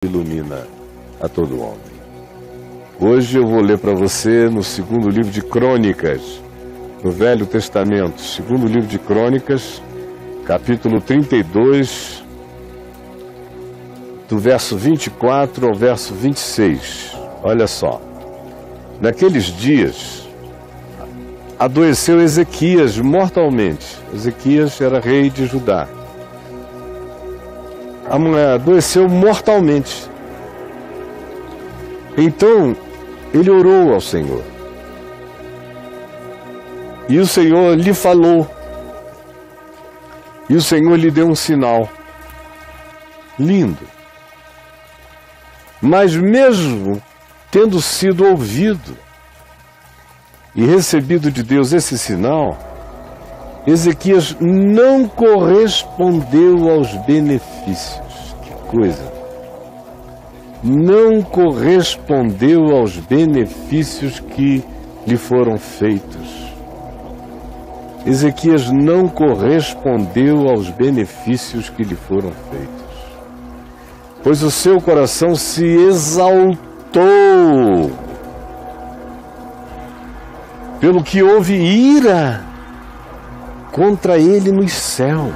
ilumina a todo homem. Hoje eu vou ler para você no segundo livro de Crônicas, no Velho Testamento, segundo livro de Crônicas, capítulo 32, do verso 24 ao verso 26. Olha só. Naqueles dias, adoeceu Ezequias mortalmente. Ezequias era rei de Judá. A mulher adoeceu mortalmente. Então, ele orou ao Senhor. E o Senhor lhe falou. E o Senhor lhe deu um sinal. Lindo. Mas mesmo tendo sido ouvido e recebido de Deus esse sinal, Ezequias não correspondeu aos benefícios. Que coisa! Não correspondeu aos benefícios que lhe foram feitos. Ezequias não correspondeu aos benefícios que lhe foram feitos, pois o seu coração se exaltou, pelo que houve ira contra ele nos céus.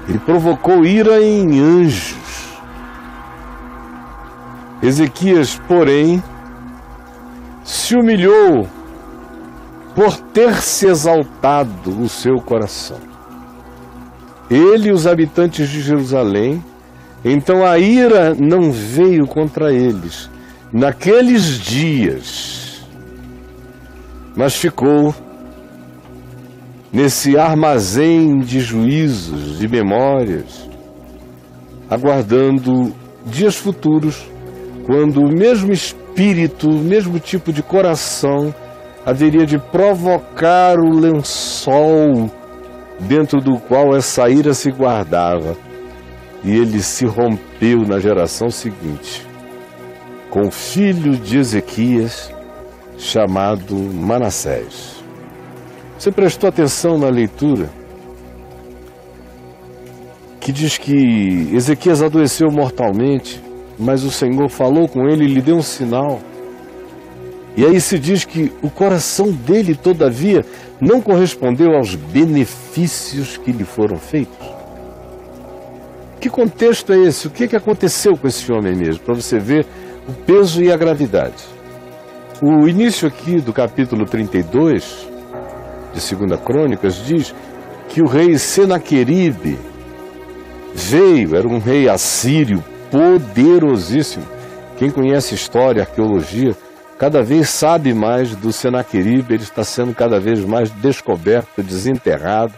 Ele provocou ira em anjos. Ezequias, porém, se humilhou por ter se exaltado o seu coração. Ele e os habitantes de Jerusalém, então a ira não veio contra eles naqueles dias, mas ficou nesse armazém de juízos, de memórias, aguardando dias futuros, quando o mesmo espírito, o mesmo tipo de coração, haveria de provocar o lençol dentro do qual essa ira se guardava. E ele se rompeu na geração seguinte, com o filho de Ezequias, chamado Manassés. Você prestou atenção na leitura? Que diz que Ezequias adoeceu mortalmente, mas o Senhor falou com ele e lhe deu um sinal. E aí se diz que o coração dele, todavia, não correspondeu aos benefícios que lhe foram feitos. Que contexto é esse? O que aconteceu com esse homem mesmo? Para você ver o peso e a gravidade. O início aqui do capítulo 32 de 2 Crônicas diz que o rei Senaqueribe veio, era um rei assírio poderosíssimo. Quem conhece história, arqueologia, cada vez sabe mais do Senaqueribe. Ele está sendo cada vez mais descoberto, desenterrado.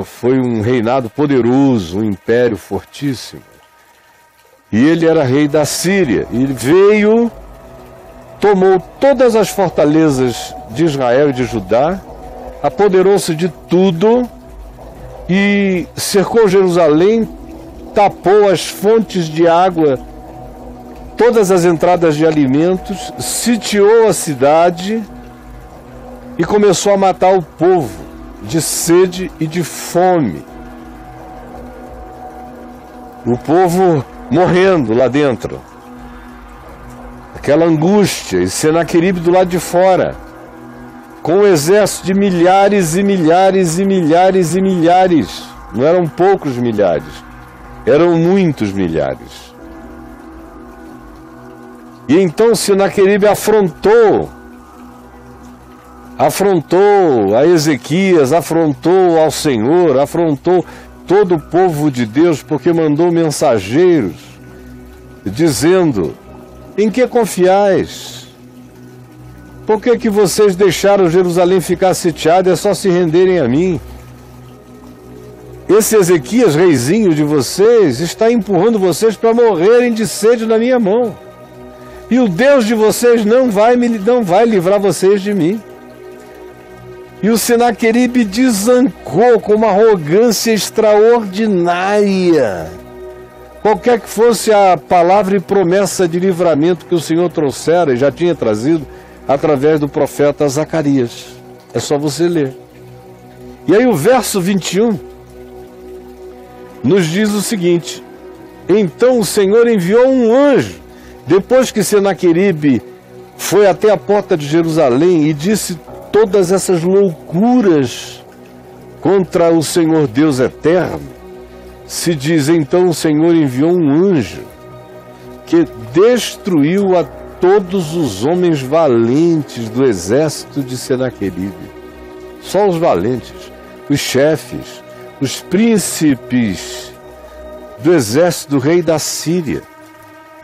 Foi um reinado poderoso, um império fortíssimo. E ele era rei da Síria. Ele veio, tomou todas as fortalezas de Israel e de Judá, apoderou-se de tudo e cercou Jerusalém, tapou as fontes de água, todas as entradas de alimentos, sitiou a cidade e começou a matar o povo de sede e de fome. O povo morrendo lá dentro. Aquela angústia, e Senaqueribe do lado de fora, com um exército de milhares e milhares e milhares e milhares. Não eram poucos milhares, eram muitos milhares. E então Senaqueribe afrontou a Ezequias, afrontou ao Senhor, afrontou todo o povo de Deus, porque mandou mensageiros dizendo: em que confiais? Por que vocês deixaram Jerusalém ficar sitiada? É só se renderem a mim. Esse Ezequias, reizinho de vocês, está empurrando vocês para morrerem de sede na minha mão. E o Deus de vocês não vai livrar vocês de mim. E o Senaqueribe desancou com uma arrogância extraordinária. Qualquer que fosse a palavra e promessa de livramento que o Senhor trouxera e já tinha trazido através do profeta Zacarias. É só você ler. E aí o verso 21 nos diz o seguinte: Então o Senhor enviou um anjo, depois que Senaqueribe foi até a porta de Jerusalém e disse todas essas loucuras contra o Senhor Deus eterno. Se diz, então o Senhor enviou um anjo que destruiu a todos os homens valentes do exército de Senaqueribe. Só os valentes, os chefes, os príncipes do exército do rei da Síria.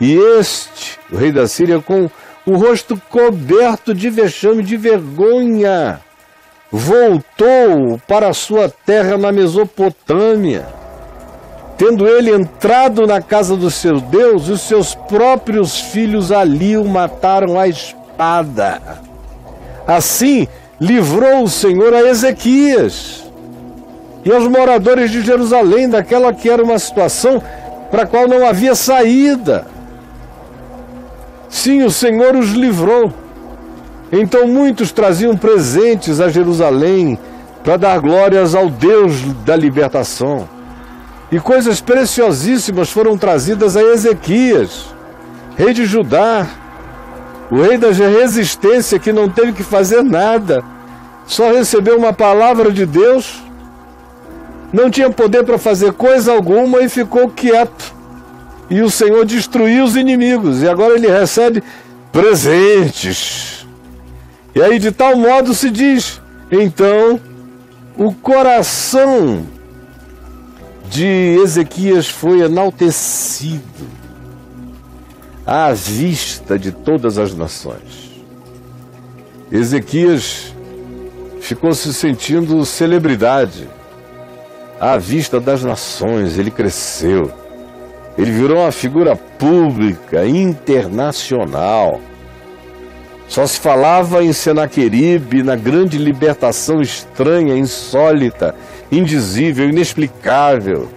E este, o rei da Síria, com o rosto coberto de vexame, de vergonha, voltou para a sua terra na Mesopotâmia. Tendo ele entrado na casa do seu Deus, os seus próprios filhos ali o mataram à espada. Assim, livrou o Senhor a Ezequias e aos moradores de Jerusalém daquela que era uma situação para a qual não havia saída. Sim, o Senhor os livrou. Então muitos traziam presentes a Jerusalém para dar glórias ao Deus da libertação. E coisas preciosíssimas foram trazidas a Ezequias, rei de Judá, o rei da resistência, que não teve que fazer nada, só recebeu uma palavra de Deus, não tinha poder para fazer coisa alguma e ficou quieto. E o Senhor destruiu os inimigos, e agora ele recebe presentes. E aí de tal modo se diz, então, o coração de Ezequias foi enaltecido à vista de todas as nações. Ezequias ficou se sentindo celebridade à vista das nações, ele cresceu. Ele virou uma figura pública, internacional. Só se falava em Senaqueribe, na grande libertação estranha, insólita, indizível, inexplicável,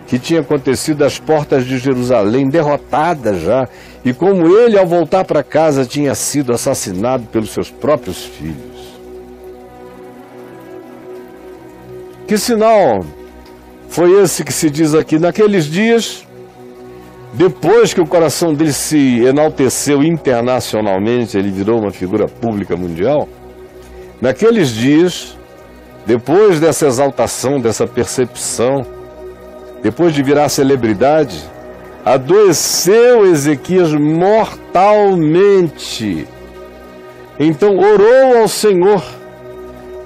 que tinha acontecido às portas de Jerusalém, derrotada já, e como ele, ao voltar para casa, tinha sido assassinado pelos seus próprios filhos. Que sinal foi esse que se diz aqui? Naqueles dias, depois que o coração dele se enalteceu internacionalmente, ele virou uma figura pública mundial, naqueles dias, depois dessa exaltação, dessa percepção, depois de virar celebridade, adoeceu Ezequias mortalmente. Então orou ao Senhor,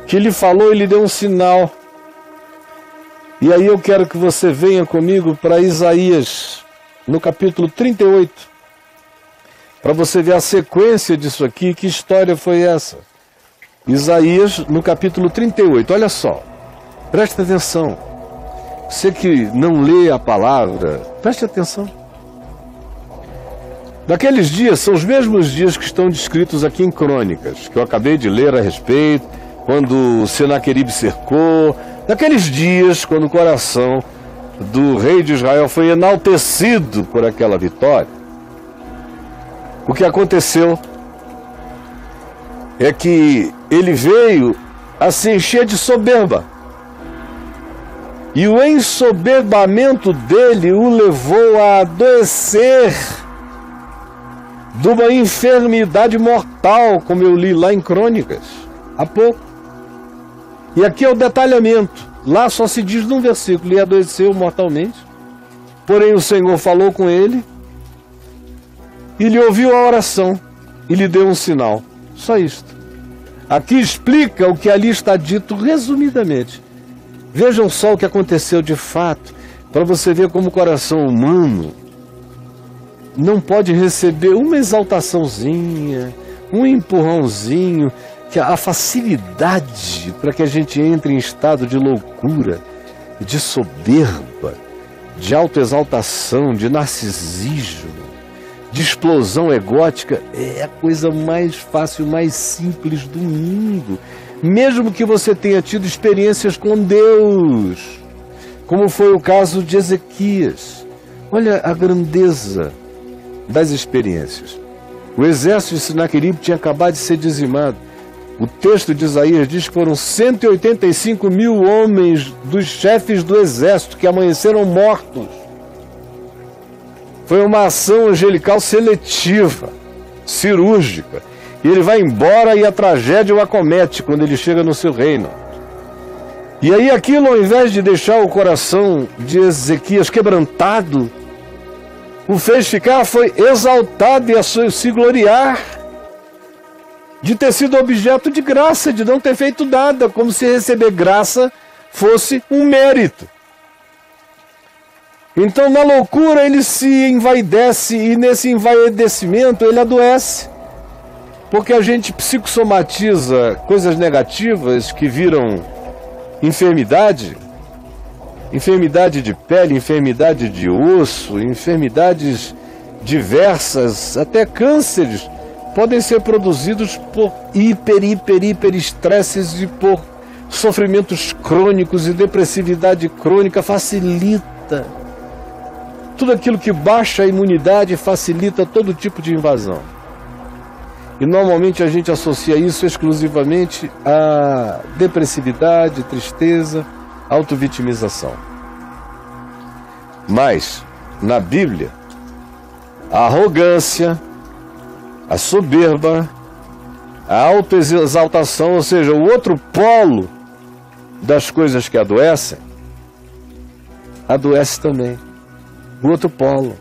que lhe falou e lhe deu um sinal. E aí eu quero que você venha comigo para Isaías, no capítulo 38, para você ver a sequência disso aqui. Que história foi essa? Isaías, no capítulo 38, olha só, preste atenção. Você que não lê a palavra, preste atenção. Naqueles dias, são os mesmos dias que estão descritos aqui em Crônicas, que eu acabei de ler a respeito, quando Senaqueribe cercou. Naqueles dias, quando o coração do rei de Israel foi enaltecido por aquela vitória, o que aconteceu é que ele veio a se encher de soberba. E o ensoberbamento dele o levou a adoecer de uma enfermidade mortal, como eu li lá em Crônicas, há pouco. E aqui é o detalhamento. Lá só se diz num versículo, e adoeceu mortalmente. Porém o Senhor falou com ele, e lhe ouviu a oração, e lhe deu um sinal. Só isto. Aqui explica o que ali está dito resumidamente. Vejam só o que aconteceu de fato, para você ver como o coração humano não pode receber uma exaltaçãozinha, um empurrãozinho, que a facilidade para que a gente entre em estado de loucura, de soberba, de autoexaltação, de narcisismo, de explosão egótica, é a coisa mais fácil, mais simples do mundo. Mesmo que você tenha tido experiências com Deus, como foi o caso de Ezequias. Olha a grandeza das experiências. O exército de Senaqueribe tinha acabado de ser dizimado. O texto de Isaías diz que foram 185 mil homens dos chefes do exército que amanheceram mortos. Foi uma ação angelical seletiva, cirúrgica. E ele vai embora e a tragédia o acomete quando ele chega no seu reino. E aí aquilo, ao invés de deixar o coração de Ezequias quebrantado, o fez ficar, foi exaltado e a se gloriar de ter sido objeto de graça, de não ter feito nada, como se receber graça fosse um mérito. Então, na loucura, ele se envaidece e nesse envaidecimento ele adoece. Porque a gente psicossomatiza coisas negativas que viram enfermidade, enfermidade de pele, enfermidade de osso, enfermidades diversas, até cânceres, podem ser produzidos por hiper estresses e por sofrimentos crônicos, e depressividade crônica facilita. Tudo aquilo que baixa a imunidade facilita todo tipo de invasão. E normalmente a gente associa isso exclusivamente à depressividade, tristeza, autovitimização. Mas, na Bíblia, a arrogância, a soberba, a autoexaltação, ou seja, o outro polo das coisas que adoecem, adoece também. O outro polo.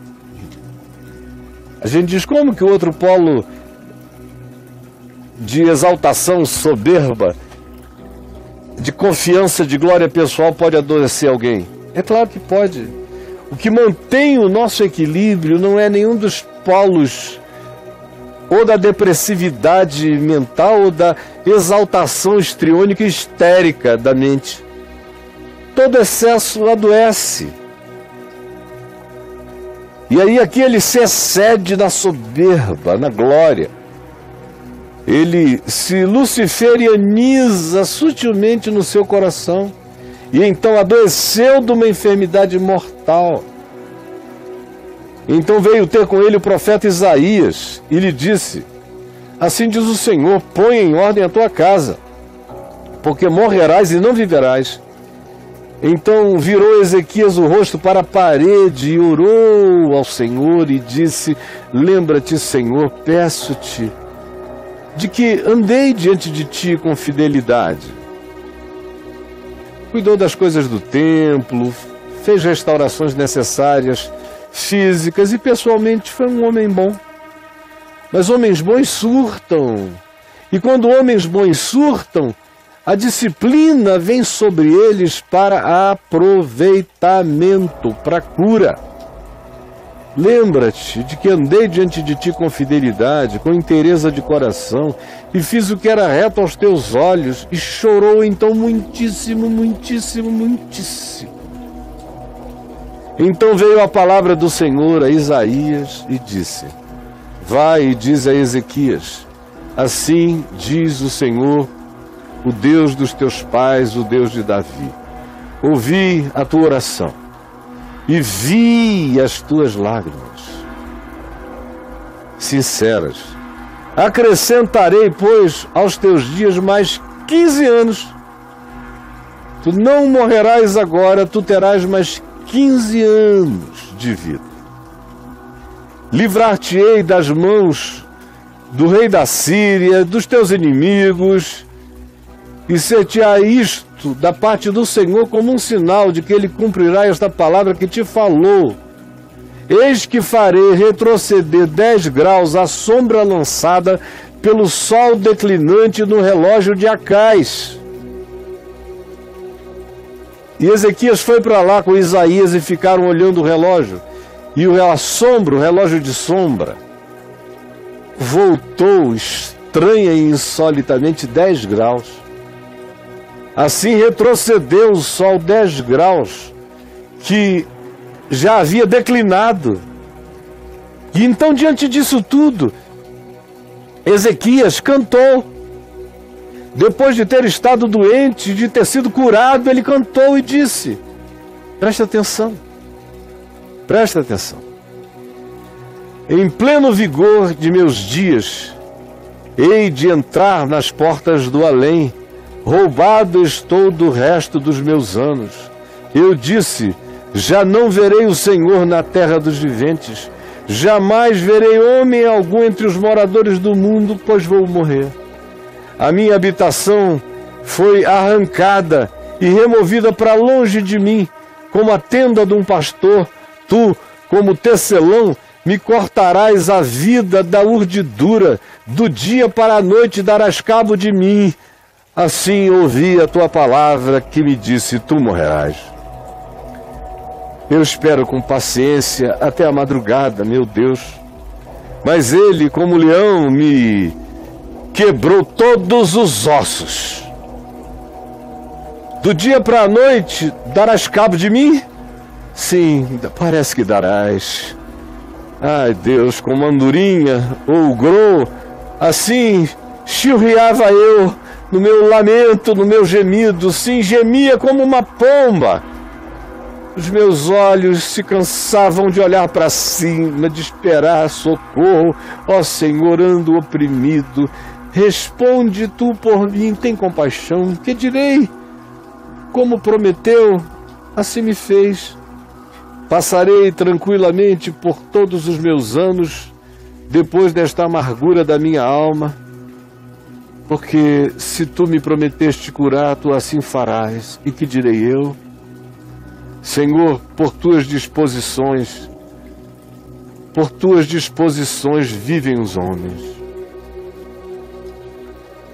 A gente diz, como que o outro polo de exaltação, soberba, de confiança, de glória pessoal pode adoecer alguém? É claro que pode. O que mantém o nosso equilíbrio não é nenhum dos polos ou da depressividade mental ou da exaltação histriônica e histérica da mente. Todo excesso adoece. E aí aqui ele se excede na soberba, na glória. Ele se luciferianiza sutilmente no seu coração. E então adoeceu de uma enfermidade mortal. Então veio ter com ele o profeta Isaías e lhe disse: assim diz o Senhor, põe em ordem a tua casa, porque morrerás e não viverás. Então virou Ezequias o rosto para a parede e orou ao Senhor e disse: lembra-te, Senhor, peço-te, de que andei diante de ti com fidelidade. Cuidou das coisas do templo, fez restaurações necessárias, físicas, e pessoalmente foi um homem bom. Mas homens bons surtam. E quando homens bons surtam, a disciplina vem sobre eles para aproveitamento, para cura. Lembra-te de que andei diante de ti com fidelidade, com inteireza de coração, e fiz o que era reto aos teus olhos, e chorou então muitíssimo, muitíssimo, muitíssimo. Então veio a palavra do Senhor a Isaías e disse: vai e diz a Ezequias, assim diz o Senhor, o Deus dos teus pais, o Deus de Davi. Ouvi a tua oração e vi as tuas lágrimas sinceras. Acrescentarei, pois, aos teus dias mais 15 anos. Tu não morrerás agora, tu terás mais 15 anos de vida. Livrar-te-ei das mãos do rei da Síria, dos teus inimigos, e ser-te-á isto da parte do Senhor como um sinal de que Ele cumprirá esta palavra que te falou. Eis que farei retroceder 10 graus a sombra lançada pelo sol declinante no relógio de Acais. E Ezequias foi para lá com Isaías e ficaram olhando o relógio. E o relógio de sombra, voltou estranha e insolitamente 10 graus. Assim retrocedeu o sol 10 graus, que já havia declinado. E então, diante disso tudo, Ezequias cantou. Depois de ter estado doente, de ter sido curado, ele cantou e disse: presta atenção, presta atenção. Em pleno vigor de meus dias, hei de entrar nas portas do além, roubado estou do resto dos meus anos. Eu disse: já não verei o Senhor na terra dos viventes. jamais verei homem algum entre os moradores do mundo, pois vou morrer. A minha habitação foi arrancada e removida para longe de mim, como a tenda de um pastor. Tu, como tecelão, me cortarás a vida da urdidura, do dia para a noite darás cabo de mim. Assim ouvi a tua palavra que me disse, tu morrerás. Eu espero com paciência até a madrugada, meu Deus. Mas ele, como leão, me quebrou todos os ossos. Do dia para a noite darás cabo de mim? Sim, parece que darás. Ai, Deus, como andorinha ou grou, assim chilreava eu no meu lamento, no meu gemido, sim, gemia como uma pomba. Os meus olhos se cansavam de olhar para cima, de esperar socorro. Ó Senhor, ando oprimido. Responde tu por mim, tem compaixão. Que direi? Como prometeu, assim me fez. Passarei tranquilamente por todos os meus anos, depois desta amargura da minha alma, porque se tu me prometeste curar, tu assim farás. E que direi eu? Senhor, por tuas disposições vivem os homens.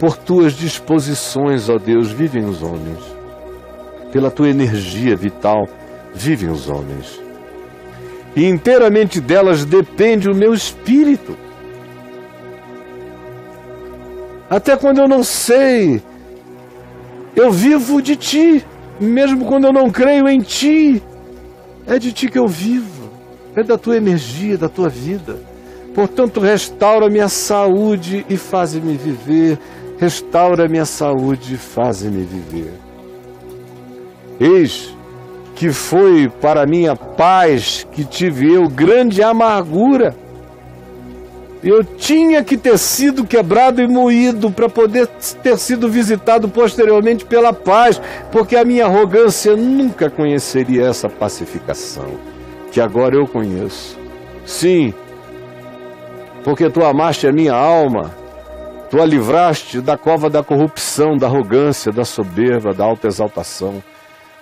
Por tuas disposições, ó Deus, vivem os homens. Pela tua energia vital, vivem os homens. E inteiramente delas depende o meu espírito. Até quando eu não sei, eu vivo de ti. Mesmo quando eu não creio em ti, é de ti que eu vivo. É da tua energia, da tua vida. Portanto, restaura minha saúde e faze-me viver. Restaura minha saúde e faze-me viver. Eis que foi para minha paz que tive eu grande amargura. Eu tinha que ter sido quebrado e moído para poder ter sido visitado posteriormente pela paz, porque a minha arrogância nunca conheceria essa pacificação, que agora eu conheço. Sim, porque tu amaste a minha alma, tu a livraste da cova da corrupção, da arrogância, da soberba, da autoexaltação,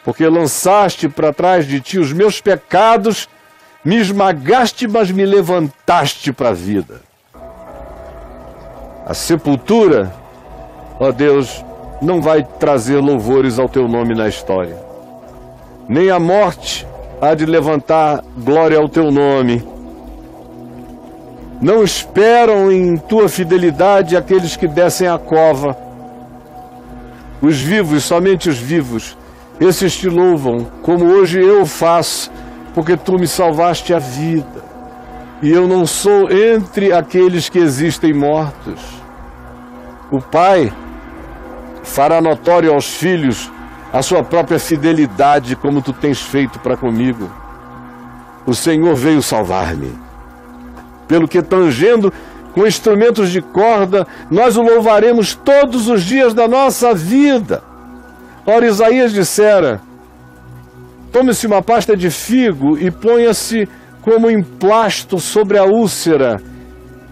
porque lançaste para trás de ti os meus pecados, me esmagaste, mas me levantaste para a vida. A sepultura, ó Deus, não vai trazer louvores ao teu nome na história. Nem a morte há de levantar glória ao teu nome. Não esperam em tua fidelidade aqueles que descem à cova. Os vivos, somente os vivos, esses te louvam, como hoje eu faço, porque tu me salvaste a vida. E eu não sou entre aqueles que existem mortos. O Pai fará notório aos filhos a sua própria fidelidade, como tu tens feito para comigo. O Senhor veio salvar-me. Pelo que, tangendo com instrumentos de corda, nós o louvaremos todos os dias da nossa vida. Ora, Isaías dissera: tome-se uma pasta de figo e ponha-se como emplasto sobre a úlcera,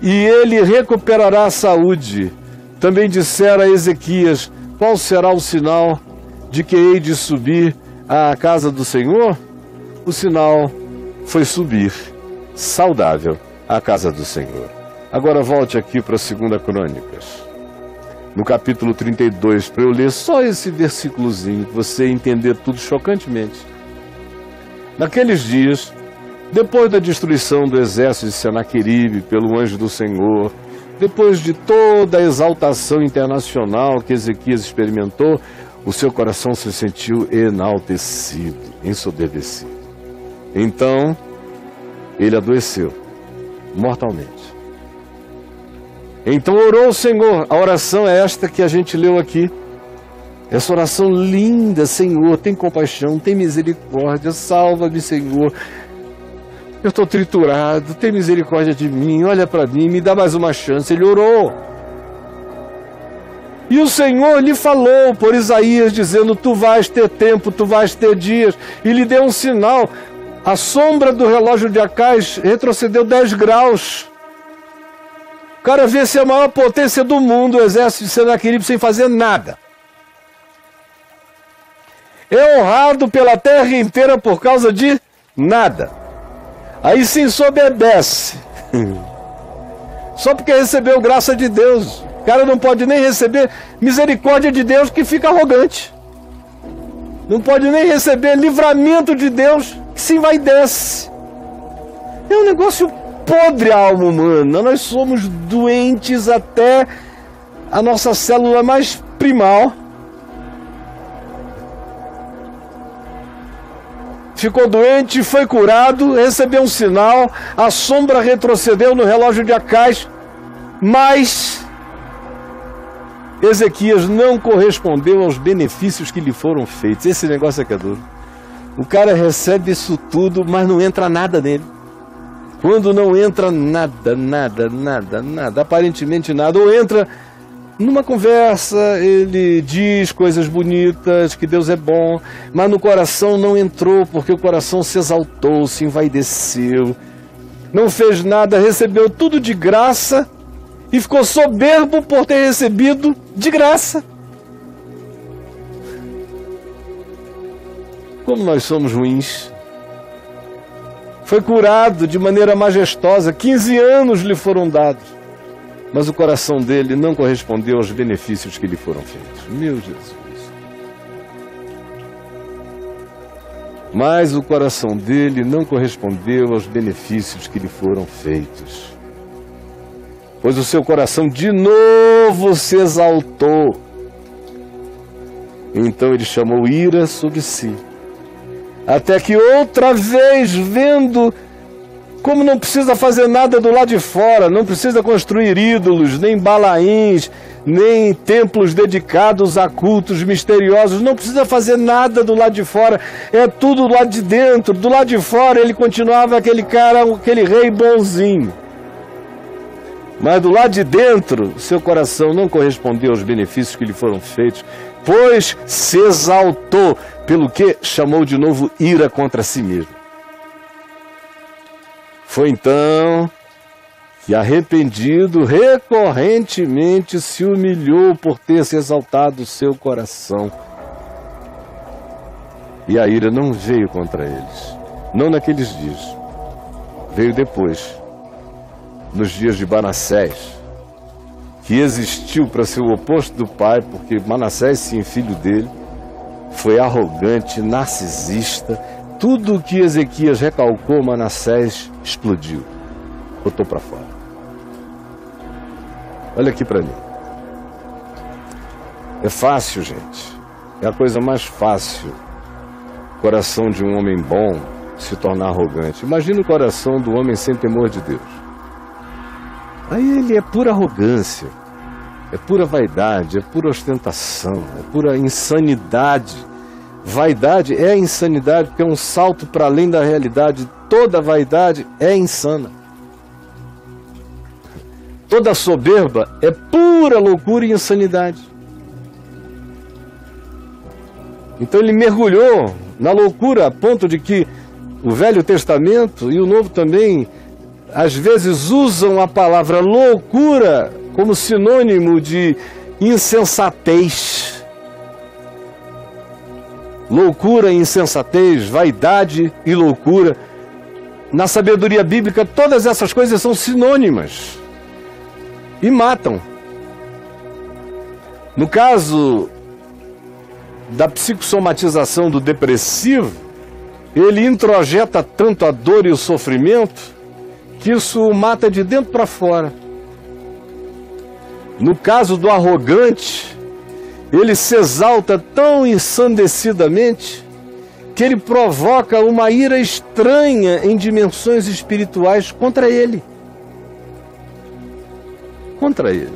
e ele recuperará a saúde. Também dissera Ezequias: qual será o sinal de que hei de subir à casa do Senhor? O sinal foi subir, saudável, à casa do Senhor. Agora volte aqui para 2 Crônicas, no capítulo 32, para eu ler só esse versículozinho, para você entender tudo chocantemente. Naqueles dias, depois da destruição do exército de Senaqueribe pelo anjo do Senhor, depois de toda a exaltação internacional que Ezequias experimentou, o seu coração se sentiu enaltecido, ensoberbecido. Então, ele adoeceu, mortalmente. Então orou o Senhor. A oração é esta que a gente leu aqui. Essa oração linda: Senhor, tem compaixão, tem misericórdia, salva-me, Senhor. Eu estou triturado, tem misericórdia de mim, olha para mim, me dá mais uma chance. Ele orou. E o Senhor lhe falou por Isaías, dizendo: tu vais ter tempo, tu vais ter dias. E lhe deu um sinal. A sombra do relógio de Acais retrocedeu 10 graus. O cara vence a maior potência do mundo, o exército de Senaqueribe, sem fazer nada. É honrado pela terra inteira por causa de nada. Aí se ensoberbece. Só porque recebeu graça de Deus. O cara não pode nem receber misericórdia de Deus, que fica arrogante. Não pode nem receber livramento de Deus, que se envaidece. É um negócio podre a alma humana. Nós somos doentes até a nossa célula mais primal. Ficou doente, foi curado, recebeu um sinal, a sombra retrocedeu no relógio de Acais, mas Ezequias não correspondeu aos benefícios que lhe foram feitos. Esse negócio é que é duro. O cara recebe isso tudo, mas não entra nada nele. Quando não entra nada, aparentemente nada, ou entra numa conversa, ele diz coisas bonitas, que Deus é bom, mas no coração não entrou, porque o coração se exaltou, se envaideceu, não fez nada, recebeu tudo de graça e ficou soberbo por ter recebido de graça. Como nós somos ruins. Foi curado de maneira majestosa, 15 anos lhe foram dados, mas o coração dele não correspondeu aos benefícios que lhe foram feitos. Meu Jesus. Mas o coração dele não correspondeu aos benefícios que lhe foram feitos. Pois o seu coração de novo se exaltou. Então ele chamou ira sobre si. Até que outra vez, vendo como não precisa fazer nada do lado de fora, não precisa construir ídolos, nem balaíns, nem templos dedicados a cultos misteriosos, não precisa fazer nada do lado de fora, é tudo do lado de dentro. Do lado de fora ele continuava aquele cara, aquele rei bonzinho. Mas do lado de dentro, seu coração não correspondeu aos benefícios que lhe foram feitos, pois se exaltou, pelo que chamou de novo ira contra si mesmo. Foi então que, arrependido, recorrentemente se humilhou por ter se exaltado o seu coração. E a ira não veio contra eles, não naqueles dias, veio depois, nos dias de Manassés, que existiu para ser o oposto do pai, porque Manassés, sim, filho dele, foi arrogante, narcisista. Tudo o que Ezequias recalcou, Manassés explodiu, botou para fora. Olha aqui para mim. É fácil, gente. É a coisa mais fácil. O coração de um homem bom se tornar arrogante. Imagina o coração do homem sem temor de Deus. Aí ele é pura arrogância, é pura vaidade, é pura ostentação, é pura insanidade. Vaidade é insanidade, porque é um salto para além da realidade. Toda vaidade é insana. Toda soberba é pura loucura e insanidade. Então ele mergulhou na loucura a ponto de que o Velho Testamento e o Novo também às vezes usam a palavra loucura como sinônimo de insensatez. Loucura e insensatez, vaidade e loucura. Na sabedoria bíblica, todas essas coisas são sinônimas e matam. No caso da psicossomatização do depressivo, ele introjeta tanto a dor e o sofrimento que isso o mata de dentro para fora. No caso do arrogante, ele se exalta tão ensandecidamente que ele provoca uma ira estranha em dimensões espirituais contra ele. Contra ele.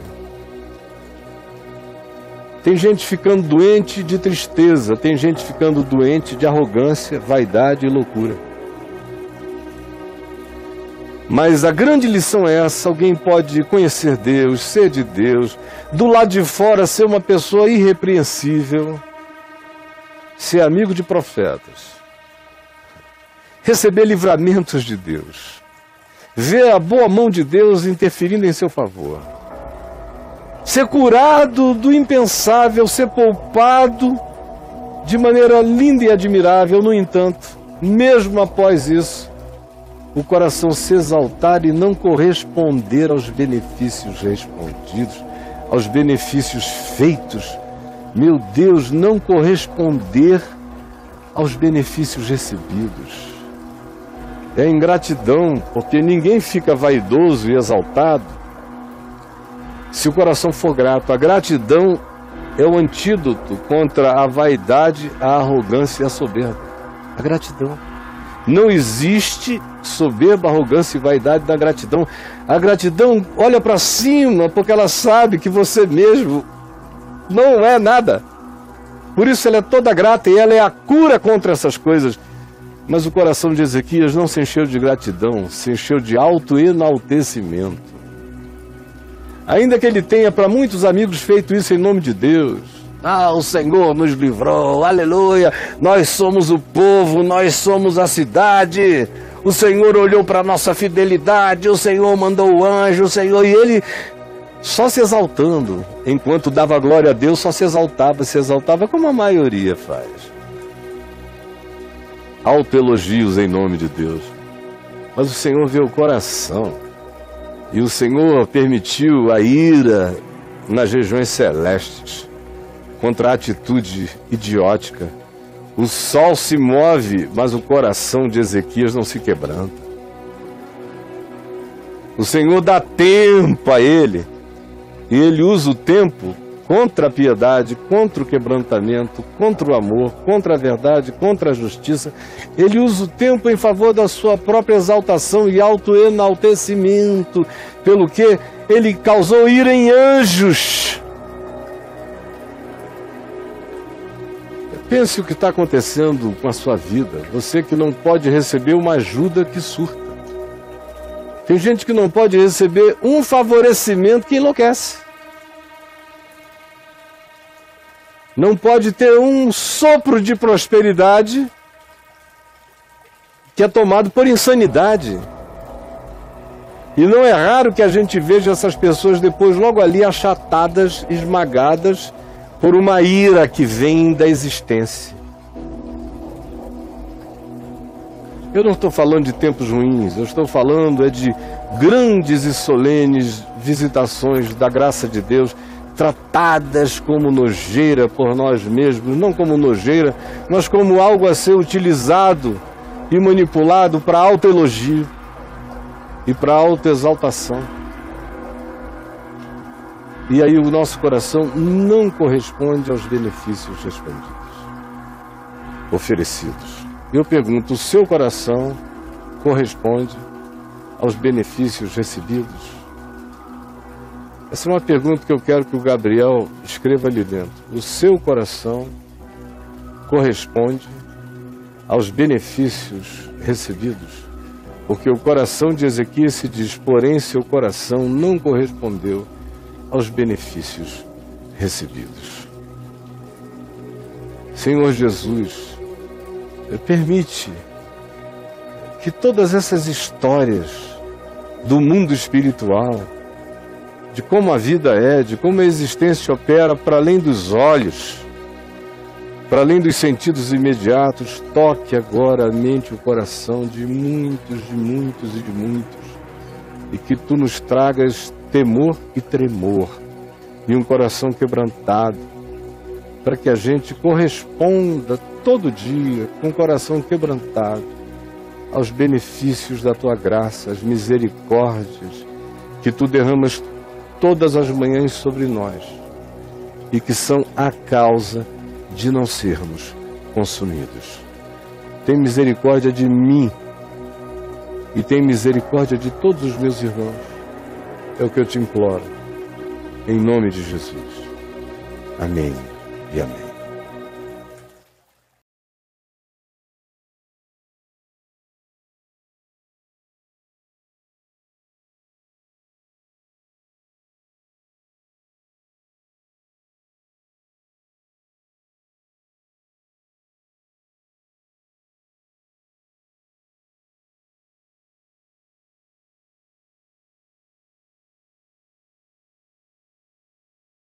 Tem gente ficando doente de tristeza, tem gente ficando doente de arrogância, vaidade e loucura. Mas a grande lição é essa: alguém pode conhecer Deus, ser de Deus, do lado de fora ser uma pessoa irrepreensível, ser amigo de profetas, receber livramentos de Deus, ver a boa mão de Deus interferindo em seu favor, ser curado do impensável, ser poupado de maneira linda e admirável. No entanto, mesmo após isso, o coração se exaltar e não corresponder aos benefícios respondidos, aos benefícios feitos. Meu Deus, não corresponder aos benefícios recebidos. É ingratidão, porque ninguém fica vaidoso e exaltado se o coração for grato. A gratidão é o antídoto contra a vaidade, a arrogância e a soberba. A gratidão. Não existe soberba, arrogância e vaidade da gratidão. A gratidão olha para cima porque ela sabe que você mesmo não é nada. Por isso ela é toda grata e ela é a cura contra essas coisas. Mas o coração de Ezequias não se encheu de gratidão, se encheu de autoenaltecimento. Ainda que ele tenha para muitos amigos feito isso em nome de Deus. Ah, o Senhor nos livrou, aleluia, nós somos o povo, nós somos a cidade. O Senhor olhou para a nossa fidelidade, o Senhor mandou o anjo, o Senhor, e ele só se exaltando. Enquanto dava glória a Deus, só se exaltava como a maioria faz. Autoelogios em nome de Deus. Mas o Senhor vê o coração. E o Senhor permitiu a ira nas regiões celestes contra a atitude idiótica. O sol se move, mas o coração de Ezequias não se quebranta. O Senhor dá tempo a ele. E ele usa o tempo contra a piedade, contra o quebrantamento, contra o amor, contra a verdade, contra a justiça. Ele usa o tempo em favor da sua própria exaltação e autoenaltecimento, pelo que ele causou ira em anjos. Pense o que está acontecendo com a sua vida. Você que não pode receber uma ajuda que surta. Tem gente que não pode receber um favorecimento que enlouquece. Não pode ter um sopro de prosperidade que é tomado por insanidade. E não é raro que a gente veja essas pessoas depois logo ali achatadas, esmagadas por uma ira que vem da existência. Eu não estou falando de tempos ruins, eu estou falando de grandes e solenes visitações da graça de Deus, tratadas como nojeira por nós mesmos, não como nojeira, mas como algo a ser utilizado e manipulado para autoelogio e para autoexaltação. E aí o nosso coração não corresponde aos benefícios respondidos, oferecidos. Eu pergunto, o seu coração corresponde aos benefícios recebidos? Essa é uma pergunta que eu quero que o Gabriel escreva ali dentro. O seu coração corresponde aos benefícios recebidos? Porque o coração de Ezequias se diz, porém seu coração não correspondeu aos benefícios recebidos. Senhor Jesus, permite que todas essas histórias do mundo espiritual, de como a vida é, de como a existência opera para além dos olhos, para além dos sentidos imediatos, toque agora a mente e o coração de muitos, e que Tu nos tragas temor e tremor, e um coração quebrantado, para que a gente corresponda todo dia, com o coração quebrantado, aos benefícios da Tua graça, às misericórdias que Tu derramas todas as manhãs sobre nós, e que são a causa de não sermos consumidos. Tem misericórdia de mim, e tem misericórdia de todos os meus irmãos. É o que eu te imploro, em nome de Jesus. Amém e amém.